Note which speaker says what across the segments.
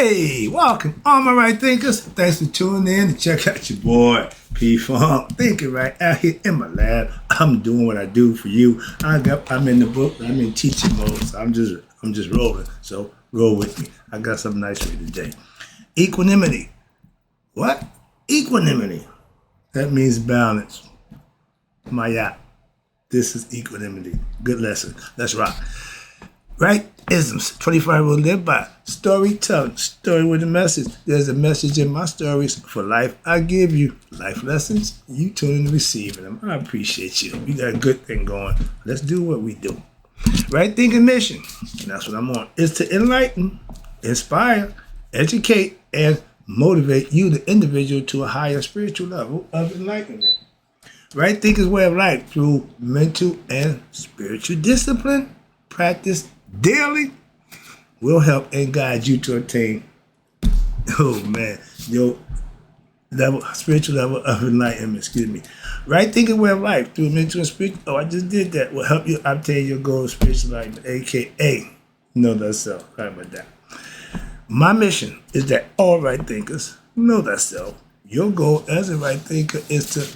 Speaker 1: Hey, welcome, all my right thinkers. Thanks for tuning in to check out your boy P Funk. Thinking right out here in my lab. I'm doing what I do for you. I'm in the book. I'm in teaching mode. So I'm just rolling. So roll with me. I got something nice for you today. Equanimity. What? Equanimity. That means balance. My yacht. This is equanimity. Good lesson. Let's rock. Right? Isms. 25 will live by. Storytelling. Story with a message. There's a message in my stories for life. I give you life lessons. You tune in to receiving them. I appreciate you. We got a good thing going. Let's do what we do. Right thinking mission. And that's what I'm on. Is to enlighten, inspire, educate, and motivate you, the individual, to a higher spiritual level of enlightenment. Right thinking's way of life through mental and spiritual discipline, practice daily, will help and guide you to attain, your spiritual level of enlightenment, Right thinking way of life through mental and spiritual, I just did that, will help you obtain your goal of spiritual enlightenment, aka know thyself. Right about that. My mission is that all right thinkers know thyself. Your goal as a right thinker is to,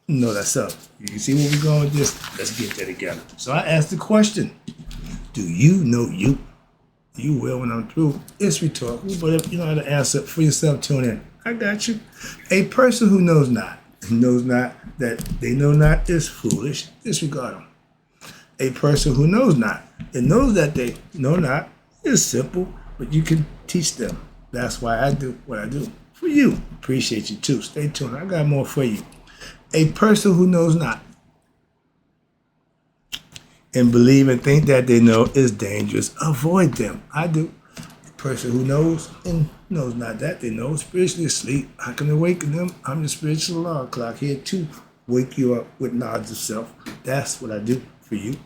Speaker 1: know thyself. You see where we're going with this? Let's get that together. So I asked the question, do you know you? You will when I'm through. It's rhetorical, but if you know how to answer for yourself, tune in. I got you. A person who knows not that they know not is foolish. Disregard them. A person who knows not and knows that they know not is simple, but you can teach them. That's why I do what I do. For you. Appreciate you too. Stay tuned. I got more for you. A person who knows not and believe and think that they know is dangerous. Avoid them. I do. A person who knows and knows not that they know spiritually asleep. I can awaken them. I'm the spiritual alarm clock here to wake you up with knowledge of self. That's what I do for you.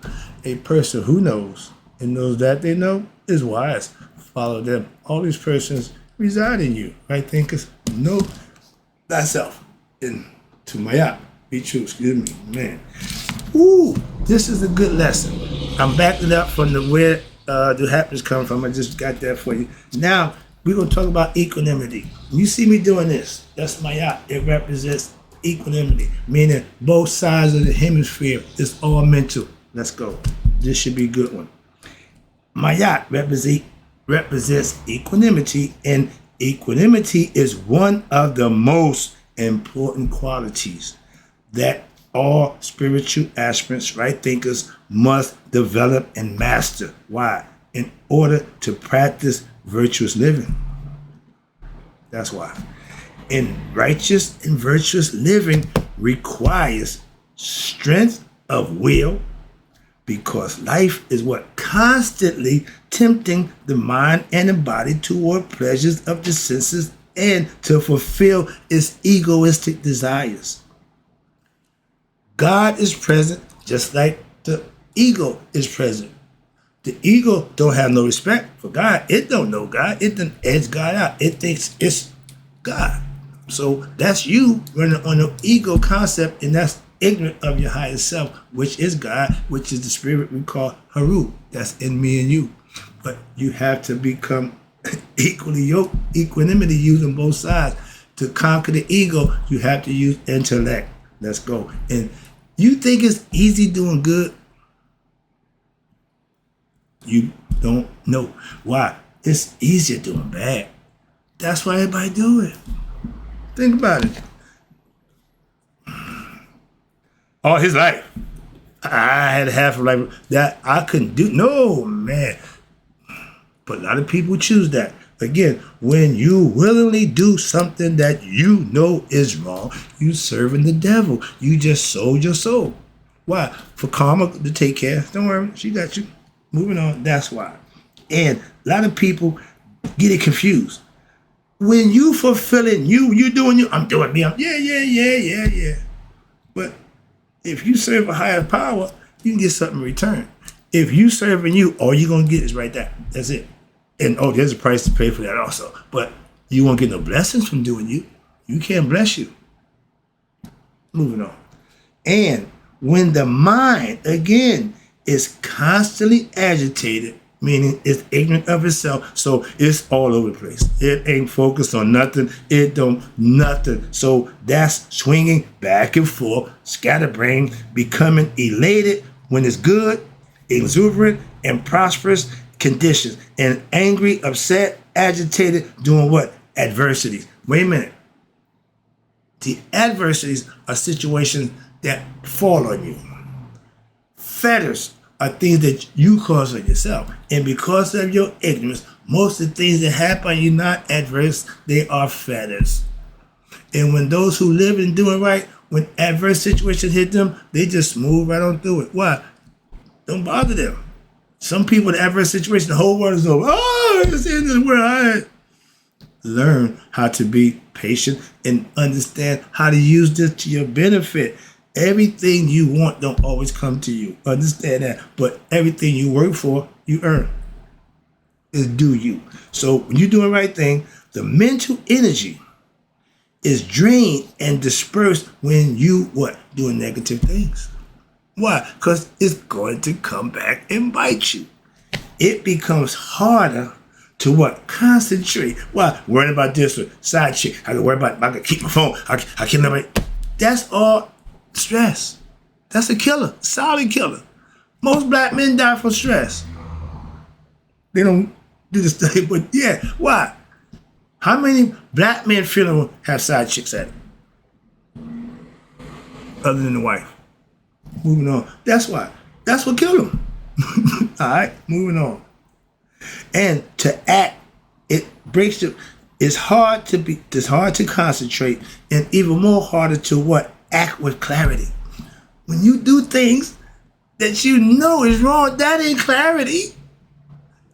Speaker 1: A person who knows and knows that they know is wise. Follow them. All these persons reside in you. Right thinkers, know thyself. And to my yacht, be true, man. Ooh, this is a good lesson. I'm backing up from where the happiness come from. I just got that for you. Now, we're going to talk about equanimity. You see me doing this. That's my yacht. It represents equanimity, meaning both sides of the hemisphere. It's all mental. Let's go. This should be a good one. My yacht represents equanimity, and equanimity is one of the most important qualities that all spiritual aspirants, right thinkers, must develop and master. Why? In order to practice virtuous living. That's why. And righteous and virtuous living requires strength of will, because life is what constantly tempting the mind and the body toward pleasures of the senses and to fulfill its egoistic desires. God is present just like the ego is present. The ego don't have no respect for God. It don't know God. It done edge God out. It thinks it's God. So that's you running on the ego concept, and that's ignorant of your higher self, which is God, which is the spirit we call Haru. That's in me and you. But you have to become equally yoked, equanimity using both sides. To conquer the ego, you have to use intellect. Let's go. And you think it's easy doing good? You don't know. Why? It's easier doing bad. That's why everybody do it. Think about it. All his life, I had half a life that I couldn't do. No, man. But a lot of people choose that. Again, when you willingly do something that you know is wrong, you serving the devil. You just sold your soul. Why? For karma to take care. Don't worry, she got you. Moving on, that's why. And a lot of people get it confused. When you fulfilling you doing you, I'm doing me. Yeah. But if you serve a higher power, you can get something in return. If you serving you, all you're going to get is right there. That's it. And there's a price to pay for that also. But you won't get no blessings from doing you. You can't bless you. Moving on. And when the mind, again, is constantly agitated, meaning it's ignorant of itself, so it's all over the place. It ain't focused on nothing. It don't nothing. So that's swinging back and forth, scatterbrain, becoming elated when it's good, exuberant and prosperous conditions, and angry, upset, agitated, doing what? Adversities. Wait a minute. The adversities are situations that fall on you. Fetters are things that you cause on yourself. And because of your ignorance, most of the things that happen are not adverse, they are fetters. And when those who live and doing right, when adverse situations hit them, they just move right on through it. Why? Don't bother them. Some people in adverse situations, the whole world is over. Oh, it's the end of the world. Learn how to be patient and understand how to use this to your benefit. Everything you want don't always come to you. Understand that. But everything you work for, you earn. Is due you. So when you're doing the right thing, the mental energy is drained and dispersed when you what? Doing negative things. Why? Because it's going to come back and bite you. It becomes harder to what? Concentrate. Why? Worrying about this one, side chick. I can worry about, I can keep my phone. I can never. That's all stress. That's a killer, solid killer. Most black men die from stress. They don't do the study, but yeah. Why? How many black men funeral have side chicks at it? Other than the wife. Moving on. That's why. That's what killed them. All right, moving on. And to act, it breaks the. It's hard to concentrate, and even more harder to what? Act with clarity. When you do things that you know is wrong, that ain't clarity.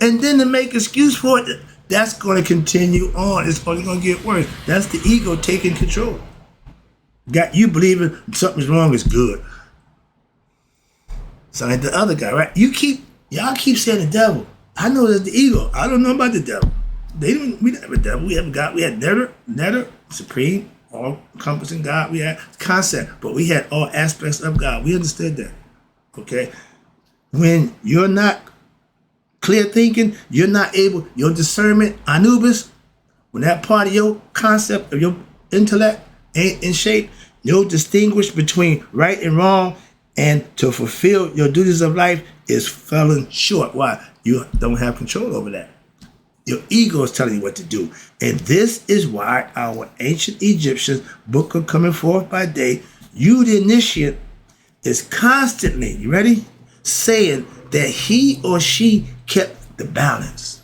Speaker 1: And then to make excuse for it, that's going to continue on. It's only going to get worse. That's the ego taking control. Got you believing something's wrong is good. Sound like the other guy, right? Y'all keep saying the devil. I know that's the ego. I don't know about the devil. We didn't have a devil. We have God. We had Netter, Supreme, all-encompassing God. We had concept, but we had all aspects of God. We understood that. Okay? When you're not clear thinking, you're not able, your discernment, Anubis, when that part of your concept of your intellect ain't in shape, you'll distinguish between right and wrong, and to fulfill your duties of life is falling short. Why? You don't have control over that. Your ego is telling you what to do. And this is why our ancient Egyptians, book of coming forth by day, you the initiate, is constantly, you ready? Saying that he or she kept the balance.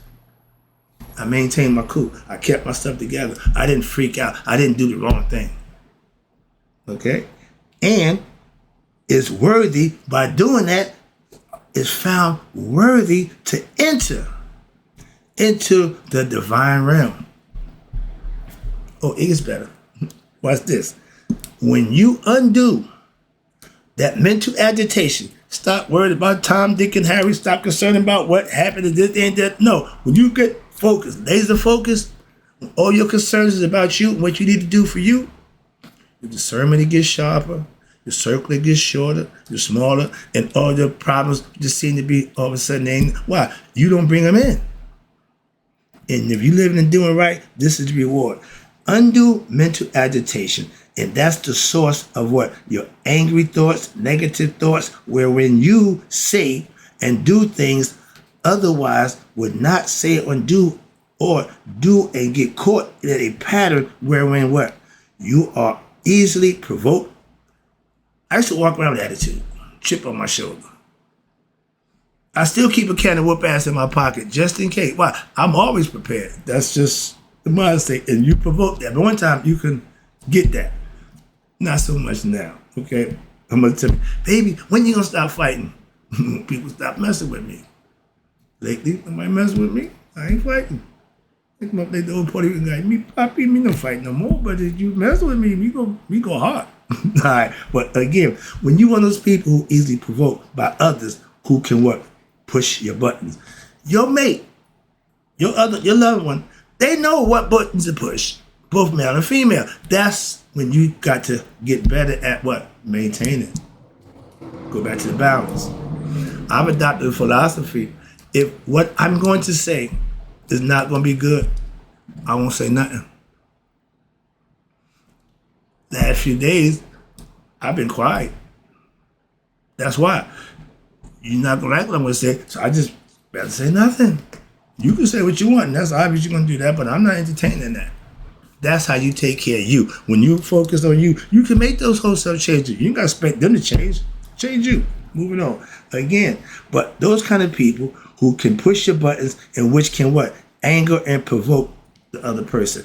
Speaker 1: I maintained my cool. I kept my stuff together. I didn't freak out. I didn't do the wrong thing. Okay? And is worthy, by doing that, is found worthy to enter into the divine realm. Oh, it gets better. Watch this. When you undo that mental agitation, stop worried about Tom, Dick, and Harry, stop concerned about what happened to this and that. No, when you get focused, laser focused, when all your concerns is about you and what you need to do for you, your discernment gets sharper, your circle gets shorter, you're smaller, and all your problems just seem to be all of a sudden, why? You don't bring them in. And if you're living and doing right, this is the reward. Undo mental agitation. And that's the source of what? Your angry thoughts, negative thoughts, where when you say and do things otherwise would not say or do, or do and get caught in a pattern wherein what? You are easily provoked. I used to walk around with attitude, chip on my shoulder. I still keep a can of whoop ass in my pocket just in case. Why? I'm always prepared. That's just the mindset. And you provoke that. But one time you can get that. Not so much now. Okay? I'm going to tell you, baby, when you going to stop fighting? People stop messing with me. Lately, somebody messing with me? I ain't fighting. They come up, they the old Puerto Rican guy, me, Poppy, me no fight no more. But if you mess with me, we go hard. All right. But again, when you one of those people who easily provoked by others who can what? Push your buttons. Your mate, your loved one, they know what buttons to push, both male and female. That's when you got to get better at what? Maintaining. Go back to the balance. I've adopted a philosophy. If what I'm going to say is not going to be good, I won't say nothing. Last few days, I've been quiet. That's why. You're not going to like what I'm going to say, so I just better say nothing. You can say what you want, and that's obvious you're going to do that, but I'm not entertaining that. That's how you take care of you. When you focus on you, you can make those wholesale changes. You ain't got to expect them to change. Change you. Moving on. Again, but those kind of people who can push your buttons and which can what? Anger and provoke the other person.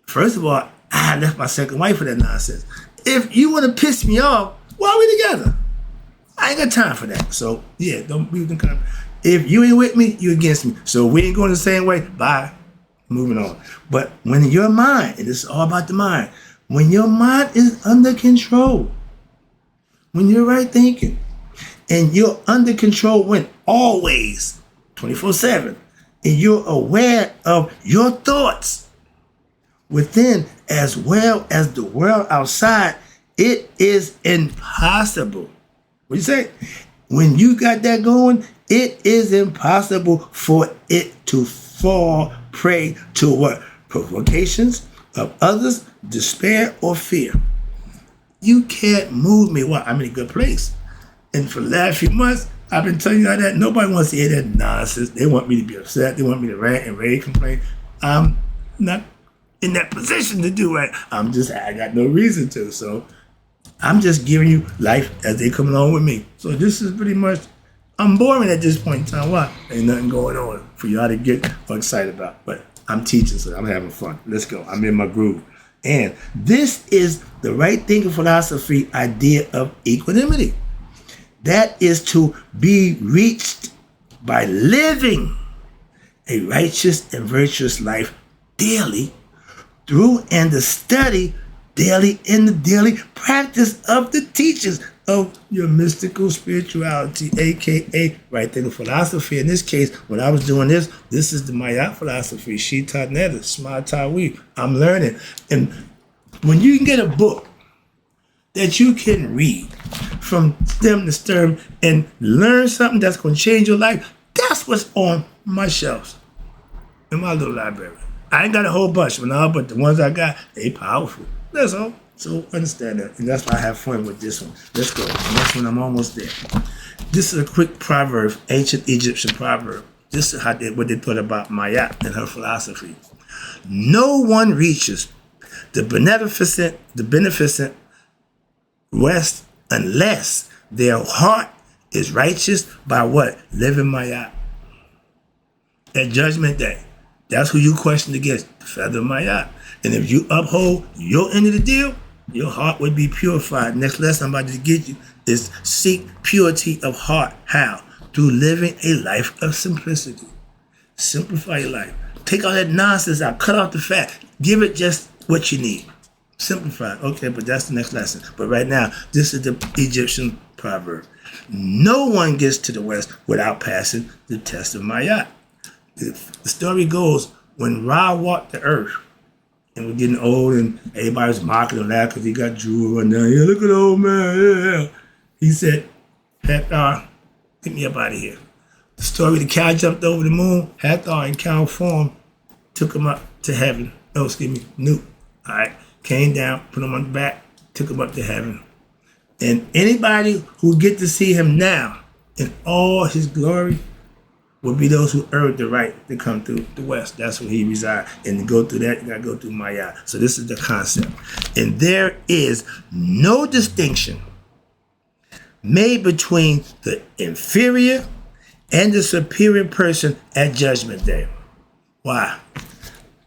Speaker 1: First of all, I left my second wife for that nonsense. If you want to piss me off, why are we together? I ain't got time for that. So, yeah, don't be the kind of... If you ain't with me, you against me. So we ain't going the same way. Bye. Moving on. But when your mind, and this is all about the mind, when your mind is under control, when you're right thinking, and you're under control when always, 24/7, and you're aware of your thoughts within as well as the world outside, it is impossible. What you say? When you got that going, it is impossible for it to fall prey to what? Provocations of others, despair, or fear. You can't move me. Well, I'm in a good place. And for the last few months, I've been telling you that nobody wants to hear that nonsense. They want me to be upset. They want me to rant and rage, complain. I'm not in that position to do it. I got no reason to. So I'm just giving you life as they come along with me. So this is pretty much, I'm boring at this point in time. Why? Ain't nothing going on for y'all to get excited about. But I'm teaching, so I'm having fun. Let's go. I'm in my groove. And this is the right thinking philosophy idea of equanimity. That is to be reached by living a righteous and virtuous life daily through and the study daily in the daily practice of the teachings of your mystical spirituality, aka right thinking philosophy. In this case, when I was doing this is the Maya philosophy, Shita Neda, Shma Tawi. I'm learning. And when you can get a book that you can read from stem to stern and learn something that's going to change your life, that's what's on my shelves in my little library. I ain't got a whole bunch now, but the ones I got, they powerful. That's all. So understand that. And that's why I have fun with this one. Let's go. The next one, I'm almost there. This is a quick proverb, ancient Egyptian proverb. This is what they thought about Maya and her philosophy. No one reaches the beneficent rest unless their heart is righteous by what? Living Maya. At Judgment Day. That's who you question against, the feather of Maya. And if you uphold your end of the deal, your heart would be purified. Next lesson I'm about to get you is seek purity of heart. How? Through living a life of simplicity. Simplify your life. Take all that nonsense out. Cut off the fat. Give it just what you need. Simplify. Okay, but that's the next lesson. But right now, this is the Egyptian proverb. No one gets to the West without passing the test of Maya. The story goes, when Ra walked the earth, and we're getting old, and everybody's mocking him now because he got jewelry and yeah, look at the old man. Yeah. He said, Hathor, get me up out of here. The story, the cow jumped over the moon. Hathor in cow form took him up to heaven. No, excuse me, Newt. All right, came down, put him on the back, took him up to heaven. And anybody who get to see him now in all his glory will be those who earned the right to come through the West. That's where he resides. And to go through that, you gotta go through Maya. So this is the concept. And there is no distinction made between the inferior and the superior person at Judgment Day. Why?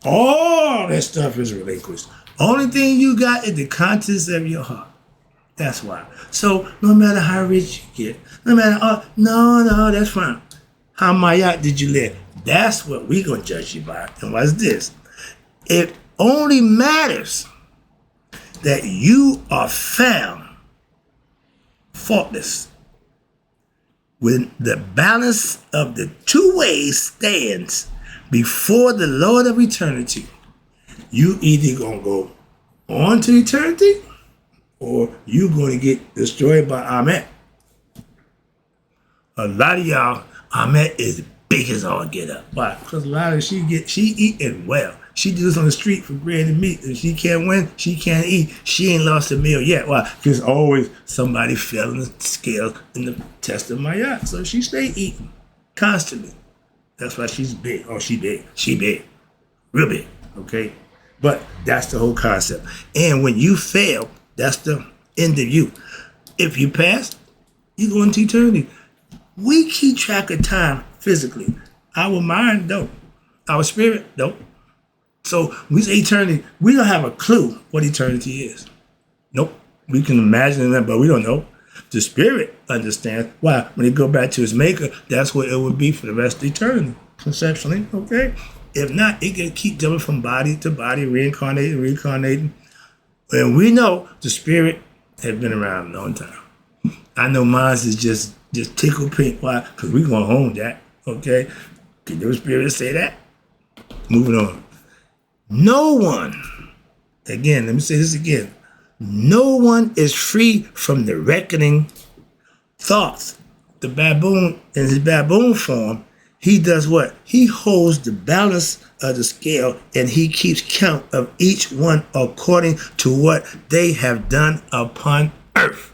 Speaker 1: All that stuff is relinquished. Only thing you got is the contents of your heart. That's why. So no matter how rich you get, no matter, no, that's fine. How Maya did you live? That's what we're going to judge you by. And what's this? It only matters that you are found faultless when the balance of the two ways stands before the Lord of eternity. You either going to go on to eternity or you going to get destroyed by Amen. A lot of y'all I'm at is big as all get up. Why? Because a lot of she eating well. She do this on the street for bread and meat. If she can't win, she can't eat. She ain't lost a meal yet. Why? Because always somebody failing the scale in the test of my yacht. So she stay eating constantly. That's why she's big. Oh, she big. She big. Real big. Okay? But that's the whole concept. And when you fail, that's the end of you. If you pass, you go into eternity. We keep track of time physically. Our mind don't. Our spirit don't. So when we say eternity, we don't have a clue what eternity is. Nope. We can imagine that, but we don't know. The spirit understands. Why? When it go back to its maker, that's where it would be for the rest of eternity, conceptually. Okay? If not, it can keep jumping from body to body, reincarnating. And we know the spirit has been around a long time. I know mine is just tickle pink. Why? Because we're going home, Jack. Okay? Can your spirit say that? Moving on. No one, again, let me say this again. No one is free from the reckoning thoughts. The baboon, in his baboon form, he does what? He holds the balance of the scale and he keeps count of each one according to what they have done upon earth.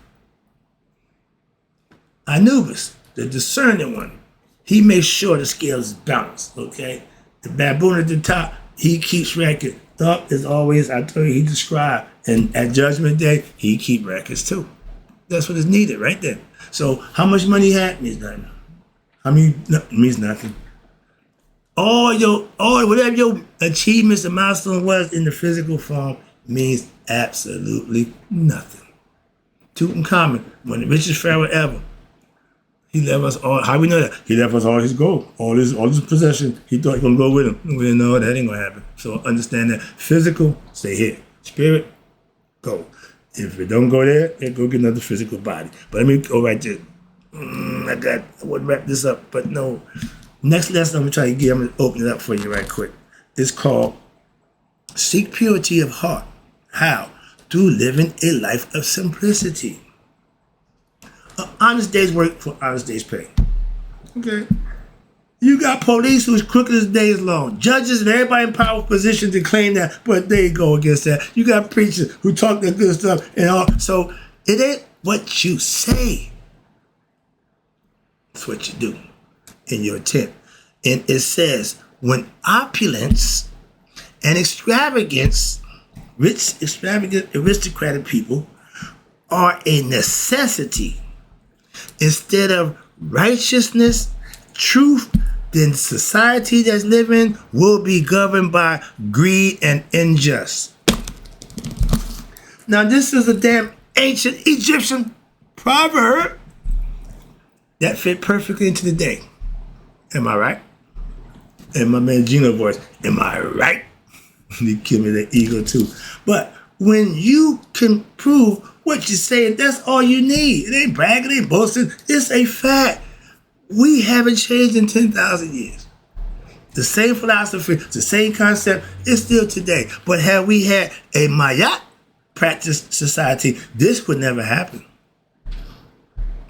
Speaker 1: Anubis, the discerning one, he makes sure the scale is balanced, okay? The baboon at the top, he keeps record. Thought is always, I told you, he described. And at Judgment Day, he keep records too. That's what is needed right there. So how much money you had means nothing. Means nothing. Whatever your achievements and milestone was in the physical form means absolutely nothing. Tutankhamun, one of the richest pharaoh ever. He left us all. How we know that? He left us all his gold, all his possessions. He thought he gonna go with him. We didn't know that ain't gonna happen. So understand that physical, stay here. Spirit, go. If it don't go there, then go get another physical body. But let me go right there. I would wrap this up, but no. Next lesson I'm gonna open it up for you right quick. It's called Seek Purity of Heart. How? Through living a life of simplicity. An honest day's work for honest day's pay. Okay. You got police who's crooked as day is long. Judges and everybody in powerful positions to claim that, but they go against that. You got preachers who talk that good stuff and all. So it ain't what you say. It's what you do in your intent. And it says, when opulence and extravagance, rich, extravagant, aristocratic people are a necessity instead of righteousness, truth, then society that's living will be governed by greed and injustice. Now this is a damn ancient Egyptian proverb that fit perfectly into the day. Am I right? And my man Gino voice, am I right? He give me the ego too. But when you can prove what you're saying, that's all you need. It ain't bragging, it ain't boasting. It's a fact. We haven't changed in 10,000 years. The same philosophy, the same concept is still today. But had we had a Mayat practice society, this would never happen.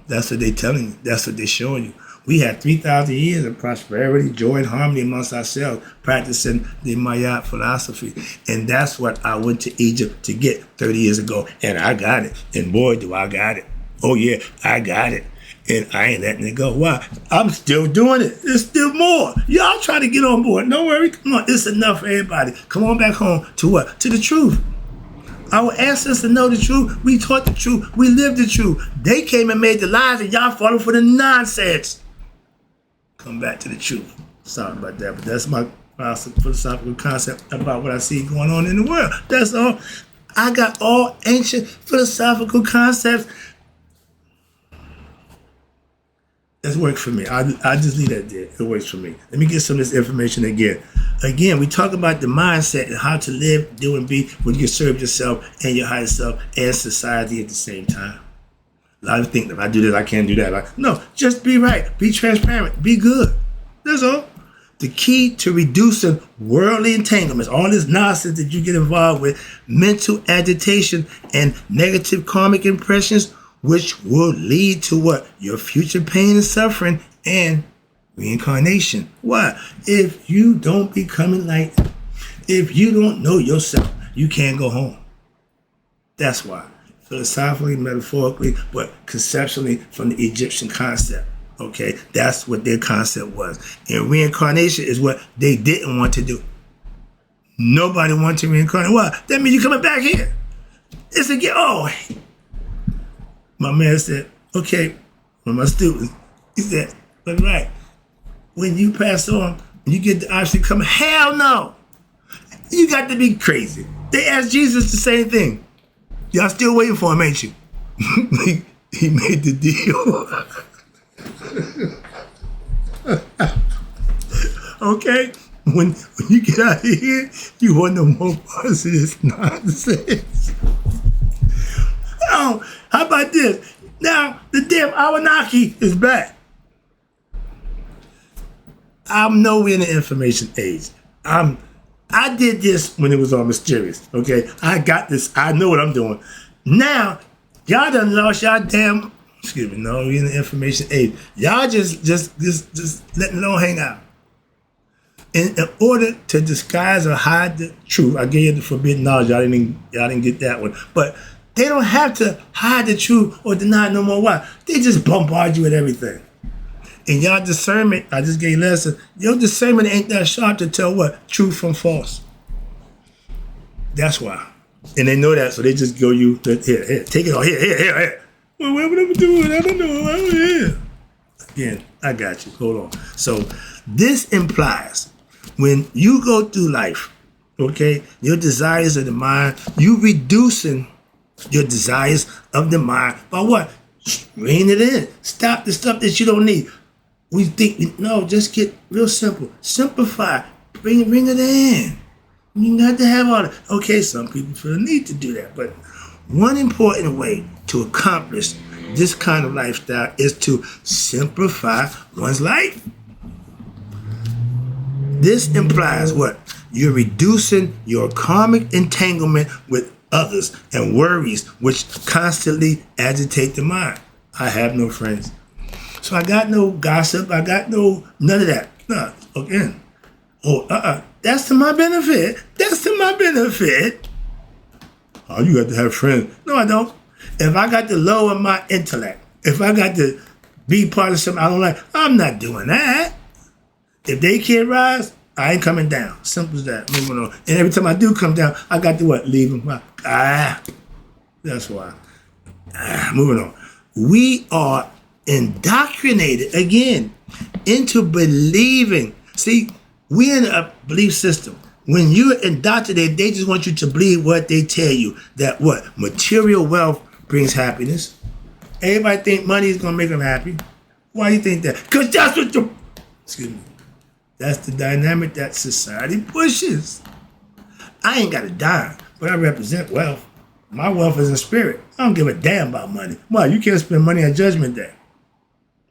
Speaker 1: That's what they're telling you. That's what they're showing you. We had 3,000 years of prosperity, joy, and harmony amongst ourselves, practicing the Mayat philosophy. And that's what I went to Egypt to get 30 years ago. And I got it. And boy, do I got it. Oh, yeah, I got it. And I ain't letting it go. Why? I'm still doing it. There's still more. Y'all try to get on board. Don't worry. Come on. It's enough for everybody. Come on back home to what? To the truth. Our ancestors know the truth. We taught the truth. We lived the truth. They came and made the lies, and y'all falling for the nonsense. Come back to the truth. Sorry about that, but that's my philosophical concept about what I see going on in the world. That's all. I got all ancient philosophical concepts. That's worked for me. I just leave that there. It works for me. Let me get some of this information again. Again, we talk about the mindset and how to live, do, and be when you serve yourself and your higher self and society at the same time. A lot of think if I do this, I can't do that. No, just be right. Be transparent. Be good. That's all. The key to reducing worldly entanglements, all this nonsense that you get involved with, mental agitation and negative karmic impressions, which will lead to what? Your future pain and suffering and Reincarnation. Why? If you don't become enlightened, if you don't know yourself, you can't go home. That's why. Philosophically, metaphorically, but conceptually from the Egyptian concept. Okay? That's what their concept was. And reincarnation is what they didn't want to do. Nobody wanted to reincarnate. Why? That means you're coming back here. It's again. Oh, my man said, okay, one of my students, he said, but right, when you pass on, you get the option to come, hell no. You got to be crazy. They asked Jesus the same thing. Y'all still waiting for him, ain't you? He made the deal. Okay? When you get out of here, you want no more parts of this nonsense. Oh, how about this? Now, the damn Anunnaki is back. I'm nowhere in the information age. I did this when it was all mysterious, okay? I got this. I know what I'm doing. Now, y'all done lost y'all damn, excuse me, no, we in the information age. Y'all just letting it all hang out. In order to disguise or hide the truth, I gave you the forbidden knowledge. Y'all didn't get that one. But they don't have to hide the truth or deny it no more. Why? They just bombard you with everything. And y'all discernment, I just gave you a lesson, your discernment ain't that sharp to tell what? Truth from false. That's why. And they know that, so they just go you, here, take it all, here. Well, what am I doing? I don't know. Here. Again, I got you. Hold on. So this implies when you go through life, okay, your desires of the mind, you reducing your desires of the mind by what? Rein it in. Stop the stuff that you don't need. We think, no, just get real simple. Simplify. Bring it in. You don't have to have all that. Okay, some people feel the need to do that. But one important way to accomplish this kind of lifestyle is to simplify one's life. This implies what? You're reducing your karmic entanglement with others and worries which constantly agitate the mind. I have no friends. So I got no gossip. I got none of that. No, again. That's to my benefit. That's to my benefit. Oh, you got to have friends. No, I don't. If I got to lower my intellect, if I got to be part of something I don't like, I'm not doing that. If they can't rise, I ain't coming down. Simple as that. Moving on. And every time I do come down, I got to what? Leave them. That's why. Moving on. We are indoctrinated again into believing. See, we're in a belief system. When you're indoctrinated, they just want you to believe what they tell you. That what? Material wealth brings happiness. Everybody think money is going to make them happy. Why do you think that? Because that's what excuse me. That's the dynamic that society pushes. I ain't got a dime, but I represent wealth. My wealth is in spirit. I don't give a damn about money. Why? You can't spend money on Judgment Day.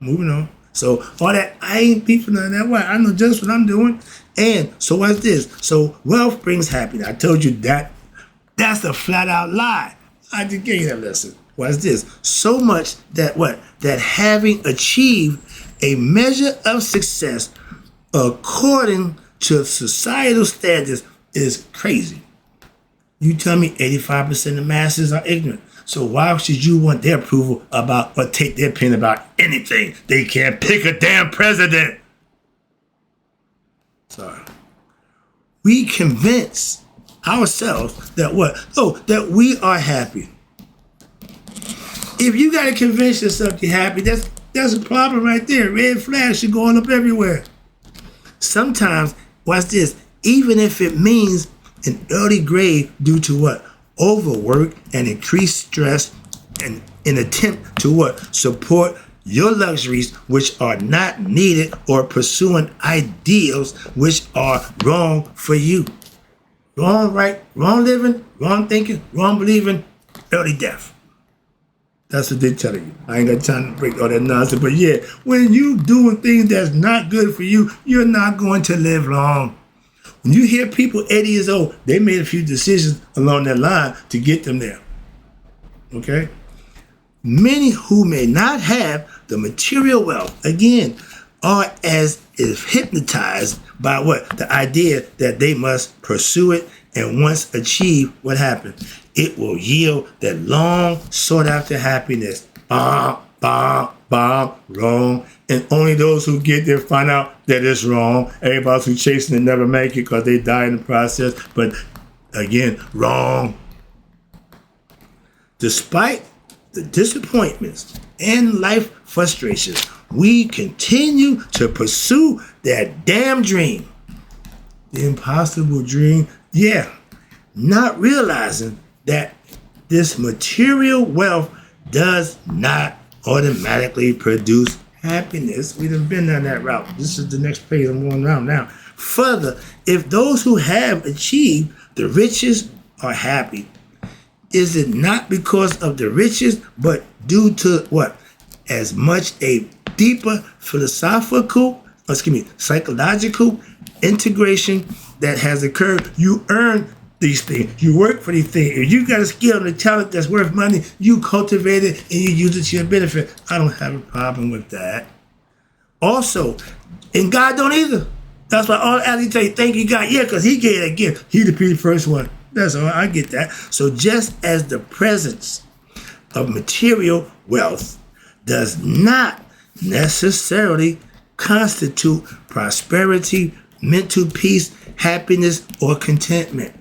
Speaker 1: Moving on. So all that, I ain't beefing on that. Why? I know just what I'm doing. And so what's this? So wealth brings happiness. I told you that. That's a flat out lie. I just gave you that lesson. What's this? So much that what? That having achieved a measure of success according to societal standards is crazy. You tell me 85% of the masses are ignorant. So why should you want their approval about or take their opinion about anything? They can't pick a damn president. Sorry. We convince ourselves that what? Oh, that we are happy. If you got to convince yourself you're happy, that's a problem right there. Red flags are going up everywhere. Sometimes, watch this, even if it means an early grave due to what? Overwork and increased stress and an attempt to what? Support your luxuries which are not needed or pursuing ideals which are wrong for you. Wrong living, wrong thinking, wrong believing, early death. That's what they're telling you. I ain't got time to break all that nonsense. But yeah, when you doing things that's not good for you, you're not going to live long. When you hear people 80 years old, they made a few decisions along that line to get them there. Okay? Many who may not have the material wealth, again, are as if hypnotized by what? The idea that they must pursue it, and once achieved, what happens? It will yield that long sought after happiness. Bomb, bomb, bomb, wrong. And only those who get there find out that it's wrong. Everybody else who's chasing it never make it because they die in the process. But again, wrong. Despite the disappointments and life frustrations, we continue to pursue that damn dream. The impossible dream, yeah. Not realizing that this material wealth does not automatically produce happiness. We done been down that route. This is the next page I'm going around now. Further, if those who have achieved the riches are happy, is it not because of the riches, but due to what? As much a deeper psychological integration that has occurred. You earn these things. You work for these things. If you got a skill and a talent that's worth money, you cultivate it and you use it to your benefit. I don't have a problem with that. Also, and God don't either. That's why all Ali tell you, thank you, God. Yeah, because he gave it again. He to be the first one. That's all. I get that. So just as the presence of material wealth does not necessarily constitute prosperity, mental peace, happiness, or contentment.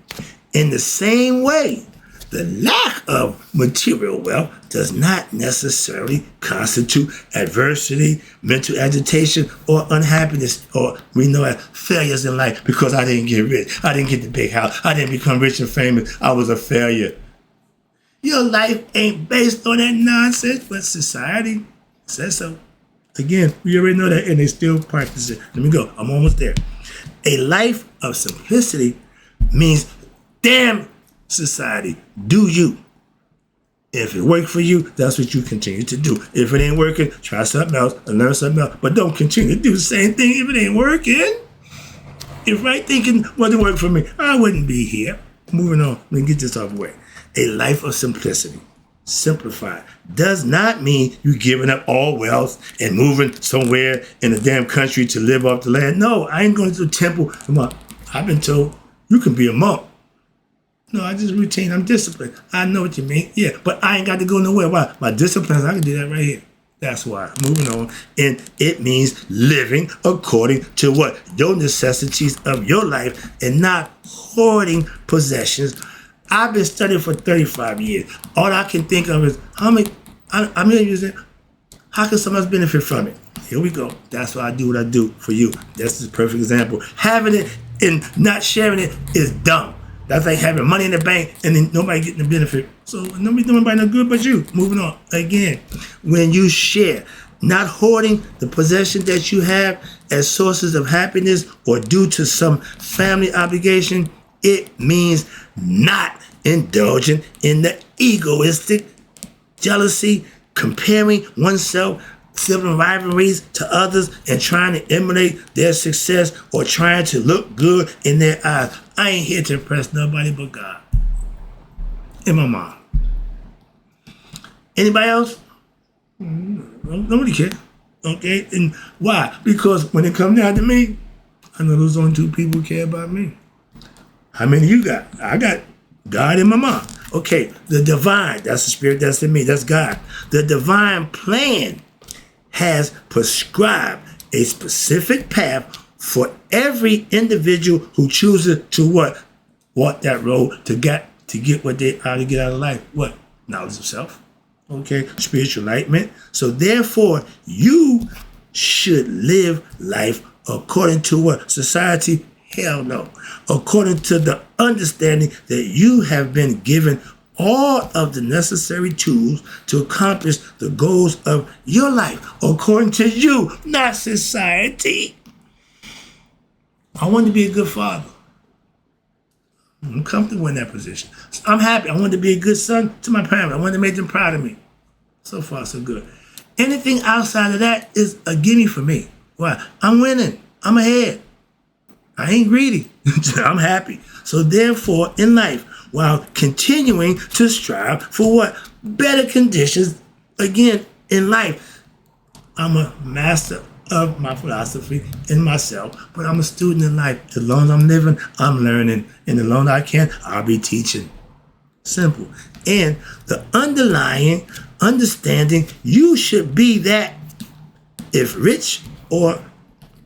Speaker 1: In the same way, the lack of material wealth does not necessarily constitute adversity, mental agitation, or unhappiness, or we know as failures in life because I didn't get rich, I didn't get the big house, I didn't become rich and famous, I was a failure. Your life ain't based on that nonsense, but society says so. Again, we already know that, and they still practice it. Let me go. I'm almost there. A life of simplicity means, damn society, do you. If it worked for you, that's what you continue to do. If it ain't working, try something else and learn something else. But don't continue to do the same thing if it ain't working. If right thinking wasn't work for me, I wouldn't be here. Moving on. Let me get this off the way. A life of simplicity, simplified, does not mean you giving up all wealth and moving somewhere in a damn country to live off the land. No, I ain't going to the temple. I've been told you can be a monk. No, I just routine. I'm disciplined. I know what you mean. Yeah, but I ain't got to go nowhere. Why? My discipline, I can do that right here. That's why. Moving on. And it means living according to what? Your necessities of your life and not hoarding possessions. I've been studying for 35 years. All I can think of is, I'm going to use it. How can someone else benefit from it? Here we go. That's why I do what I do for you. This is a perfect example. Having it and not sharing it is dumb. That's like having money in the bank and then nobody getting the benefit. So nobody doing nobody no good but you. Moving on. Again, when you share, not hoarding the possession that you have as sources of happiness or due to some family obligation, it means not indulging in the egoistic jealousy, comparing oneself, sibling rivalries to others, and trying to emulate their success or trying to look good in their eyes. I ain't here to impress nobody but God and my mom. Anybody else? Nobody care. Okay? And why? Because when it comes down to me, I know those only two people who care about me. How many you got? I got God and my mom. Okay, the divine, that's the spirit that's in me, that's God. The divine plan has prescribed a specific path for every individual who chooses to what? Walk that road to get what they ought to get out of life. What? Knowledge of self. Okay, spiritual enlightenment. So therefore, you should live life according to what? Society? Hell no. According to the understanding that you have been given all of the necessary tools to accomplish the goals of your life, according to you, not society. I want to be a good father. I'm comfortable in that position. I'm happy. I want to be a good son to my parents. I want to make them proud of me. So far, so good. Anything outside of that is a gimme for me. Why? I'm winning. I'm ahead. I ain't greedy. I'm happy. So therefore, in life, while continuing to strive for what? Better conditions, again, in life, I'm a master of my philosophy in myself, but I'm a student in life. As long as I'm living, I'm learning. And as long as I can, I'll be teaching. Simple. And the underlying understanding, you should be that if rich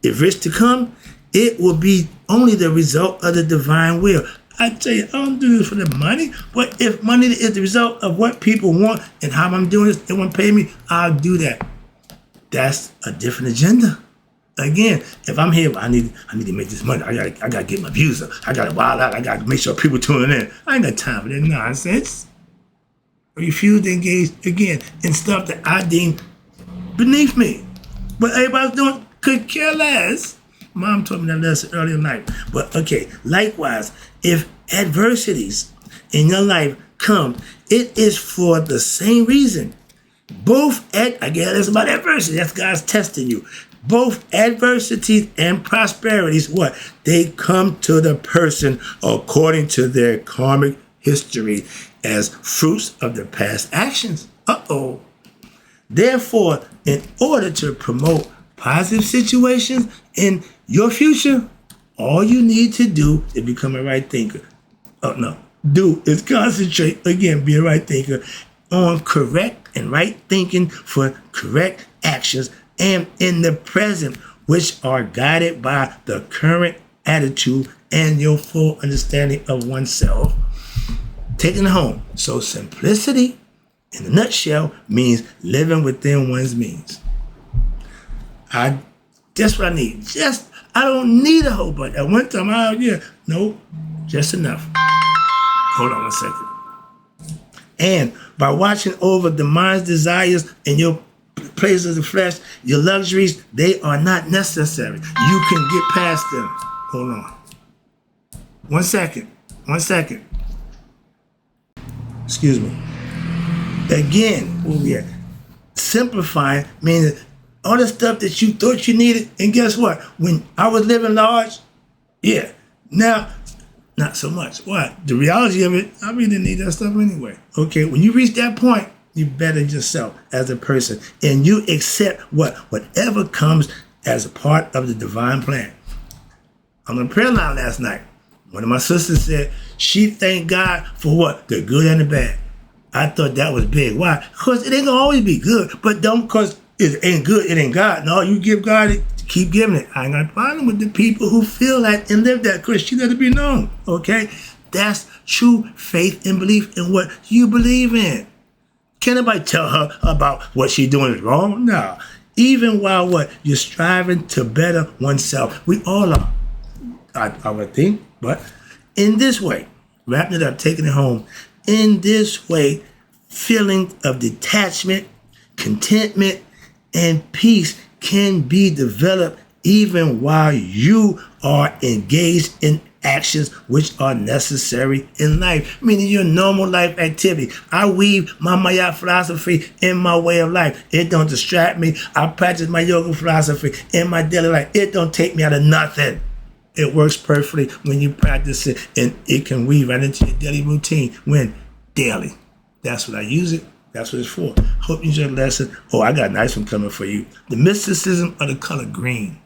Speaker 1: to come, it will be only the result of the divine will. I tell you, I don't do this for the money, but if money is the result of what people want and how I'm doing this, they want to pay me, I'll do that. That's a different agenda. Again, if I'm here, I need to make this money. I gotta get my views up. I gotta wild out. I gotta make sure people tuning in. I ain't got time for that nonsense. I refuse to engage again in stuff that I deem beneath me. But everybody's doing could care less. Mom taught me that lesson early in life. But okay, likewise, if adversities in your life come, it is for the same reason. That's about adversity. That's God's testing you. Both adversities and prosperities, what? They come to the person according to their karmic history as fruits of their past actions. Therefore, in order to promote positive situations in your future, all you need to do is become a right thinker. Do is concentrate, again, be a right thinker, on correct and right thinking for correct actions and in the present, which are guided by the current attitude and your full understanding of oneself. Taking it home. So simplicity, in a nutshell, means living within one's means. That's what I need. I don't need a whole bunch. At one time, no, just enough. Hold on one second. And by watching over the mind's desires and your places of the flesh, your luxuries, they are not necessary. You can get past them. Hold on. One second. Excuse me. Again, simplifying means all the stuff that you thought you needed, and guess what? When I was living large, now, not so much. What? The reality of it, I really didn't need that stuff anyway. Okay, when you reach that point, you better yourself as a person, and you accept whatever comes as a part of the divine plan. On the prayer line last night, one of my sisters said she thanked God for what? The good and the bad. I thought that was big. Why? Because it ain't gonna always be good, but don't because it ain't good, it ain't God. No, you give God it, keep giving it. I ain't got a problem with the people who feel that and live that, because she let it be known, okay? That's true faith and belief in what you believe in. Can anybody tell her about what she's doing is wrong? No. Even while you're striving to better oneself. We all are, I would think, but in this way, wrapping it up, taking it home, in this way, feeling of detachment, contentment, and peace can be developed even while you are engaged in actions which are necessary in life, meaning your normal life activity. I weave my Maya philosophy in my way of life. It don't distract me. I practice my yoga philosophy in my daily life. It don't take me out of nothing. It works perfectly when you practice it, and it can weave right into your daily routine. When? Daily. That's what I use it. That's what it's for. Hope you enjoyed the lesson. Oh, I got a nice one coming for you. The mysticism of the color green.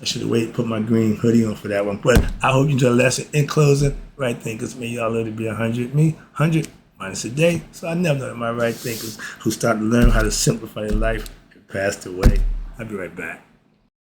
Speaker 1: I should have waited to put my green hoodie on for that one. But I hope you enjoyed the lesson. In closing, right thinkers, may y'all live to be 100. Me, 100 minus a day. So I never know my right thinkers who started to learn how to simplify their life and passed away. I'll be right back.